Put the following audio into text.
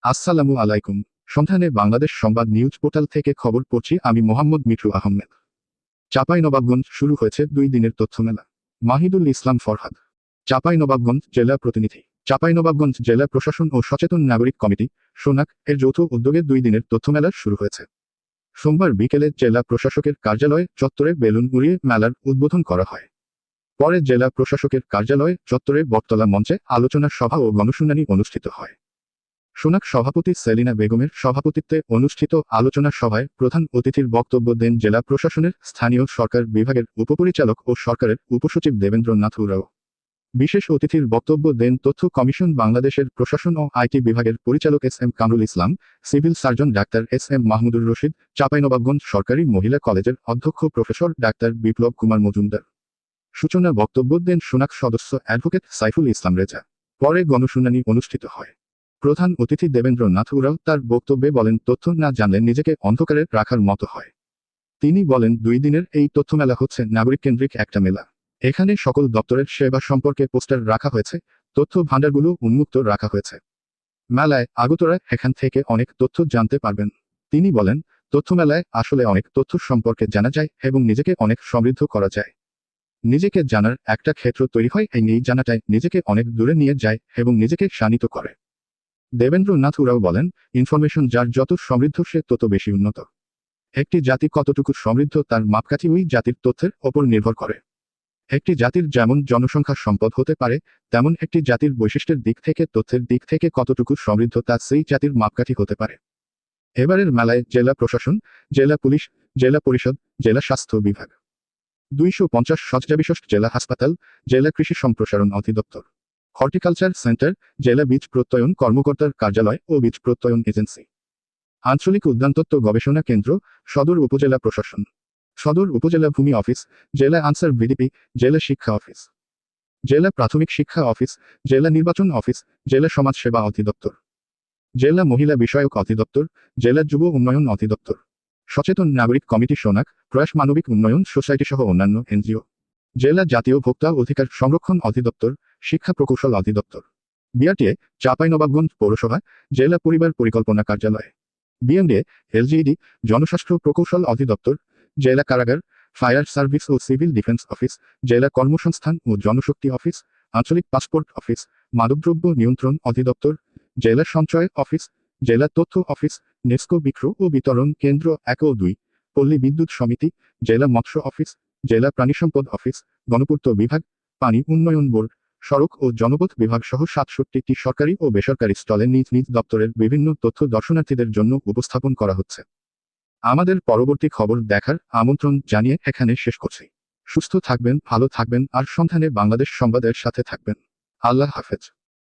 আসসালামু আলাইকুম। সন্ধানে বাংলাদেশ সংবাদ নিউজ পোর্টাল থেকে খবর পড়ছি আমি মোহাম্মদ মিঠু আহমেদ। চাঁপাইনবাবগঞ্জ শুরু হয়েছে 2 দিনের তথ্যমেলা। মাহিদুল ইসলাম ফরহাদ, চাঁপাইনবাবগঞ্জ জেলা প্রতিনিধি। চাঁপাইনবাবগঞ্জ জেলা প্রশাসন ও সচেতন নাগরিক কমিটি সোনাক এর যৌথ উদ্যোগে 2 দিনের তথ্যমেলা শুরু হয়েছে। সোমবার বিকেলে জেলা প্রশাসকের কার্যালয়ে চত্বরে বেলুন উড়িয়ে মেলার উদ্বোধন করা হয়। পরে জেলা প্রশাসকের কার্যালয়ে চত্বরে বটতলা মঞ্চে আলোচনা সভা ও গণশুনানি অনুষ্ঠিত হয়। সোনাক সভাপতি সেলিনা বেগমের সভাপতিত্বে অনুষ্ঠিত আলোচনা সভায় প্রধান অতিথির বক্তব্য দেন জেলা প্রশাসনের স্থানীয় সরকার বিভাগের উপপরিচালক ও সরকারের উপসচিব দেবেন্দ্রনাথ উরাও। বিশেষ অতিথির বক্তব্য দেন তথ্য কমিশন বাংলাদেশের প্রশাসন ও আইটি বিভাগের পরিচালক S M. Kamrul Islam, civil surgeon ডাক্তার এস.এম. মাহমুদুর রশিদ, চাঁপাইনবাবগঞ্জ সরকারি মহিলা কলেজের অধ্যক্ষ প্রফেসর ডাক্তার বিপ্লব কুমার মজুমদার। সূচনা বক্তব্য দেন সোনাক সদস্য অ্যাডভোকেট সাইফুল ইসলাম রেজা। পরে গণশুনানি অনুষ্ঠিত হয়। প্রধান অতিথি দেবেন্দ্রনাথ উরাও তার বক্তব্যে বলেন, তথ্য না জানলে নিজেকে অন্ধকারে রাখার মতো হয়। তিনি বলেন, 2 দিনের এই তথ্যমেলা হচ্ছে নাগরিক কেন্দ্রিক একটা মেলা। এখানে সকল দপ্তরের সেবা সম্পর্কে পোস্টার রাখা হয়েছে, তথ্য ভাণ্ডারগুলো উন্মুক্ত রাখা হয়েছে। মেলায় আগতরা এখান থেকে অনেক তথ্য জানতে পারবেন। তিনি বলেন, তথ্যমেলায় আসলে অনেক তথ্য সম্পর্কে জানা যায় এবং নিজেকে অনেক সমৃদ্ধ করা যায়। নিজেকে জানার একটা ক্ষেত্র তৈরি হয়, এই জানাটাই নিজেকে অনেক দূরে নিয়ে যায় এবং নিজেকে শানিত করে। দেবেন্দ্রনাথ উরাও বলেন, ইনফরমেশন যার যত সমৃদ্ধ সে তত বেশি উন্নত। একটি জাতি কতটুকু সমৃদ্ধ তার মাপকাঠি ওই জাতির তথ্যের ওপর নির্ভর করে। একটি জাতির যেমন জনসংখ্যা সম্পদ হতে পারে, তেমন একটি জাতির বৈশিষ্ট্যের দিক থেকে তথ্যের দিক থেকে কতটুকু সমৃদ্ধ তা সেই জাতির মাপকাঠি হতে পারে। এবারের মেলায় জেলা প্রশাসন, জেলা পুলিশ, জেলা পরিষদ, জেলা স্বাস্থ্য বিভাগ, 250 শয্যাবিশিষ্ট জেলা হাসপাতাল, জেলা কৃষি সম্প্রসারণ অধিদপ্তর, হর্টিকালচার সেন্টার, জেলা বীজ প্রত্যয়ন কর্মকর্তার কার্যালয় ও বীজ প্রত্যয়ন এজেন্সি, আঞ্চলিক উদ্যানতত্ত্ব গবেষণা কেন্দ্র, সদর উপজেলা প্রশাসন, সদর উপজেলা ভূমি অফিস, জেলা আনসার ভিডিপি, জেলা শিক্ষা অফিস, জেলা প্রাথমিক শিক্ষা অফিস, জেলা নির্বাচন অফিস, জেলা সমাজ সেবা অধিদপ্তর, জেলা মহিলা বিষয়ক অধিদপ্তর, জেলা যুব উন্নয়ন অধিদপ্তর, সচেতন নাগরিক কমিটি সোনাক, প্রয়াস মানবিক উন্নয়ন সোসাইটি সহ অন্যান্য এনজিও, জেলা জাতীয় ভোক্তা অধিকার সংরক্ষণ অধিদপ্তর, শিক্ষা প্রকৌশল অধিদপ্তর, বিআরটিএ, চাঁপাইনবাবগঞ্জ পৌরসভা, জেলা পরিবার পরিকল্পনা কার্যালয়, বিএমডিএ, এলজিইডি, জনস্বাস্থ্য প্রকৌশল অধিদপ্তর, জেলা কারাগার, ফায়ার সার্ভিস ও সিভিল ডিফেন্স অফিস, জেলা কর্মসংস্থান ও জনশক্তি অফিস, আঞ্চলিক পাসপোর্ট অফিস, মাদকদ্রব্য নিয়ন্ত্রণ অধিদপ্তর, জেলা সঞ্চয় অফিস, জেলা তথ্য অফিস, নেস্কো বিক্রয় ও বিতরণ কেন্দ্র 1 ও 2, পল্লী বিদ্যুৎ সমিতি, জেলা মৎস্য অফিস, জেলা প্রাণিসম্পদ অফিস, গণপূর্ত বিভাগ, পানি উন্নয়ন বোর্ড, সড়ক ও জনপথ বিভাগ সহ 67টি সরকারি ও বেসরকারি স্টলে নিজ নিজ দপ্তরের বিভিন্ন তথ্য দর্শনার্থীদের জন্য উপস্থাপন করা হচ্ছে। আমাদের পরবর্তী খবর দেখার আমন্ত্রণ জানিয়ে এখানে শেষ করছি। সুস্থ থাকবেন, ভালো থাকবেন আর সন্ধানে বাংলাদেশ সংবাদের সাথে থাকবেন। আল্লাহ হাফেজ।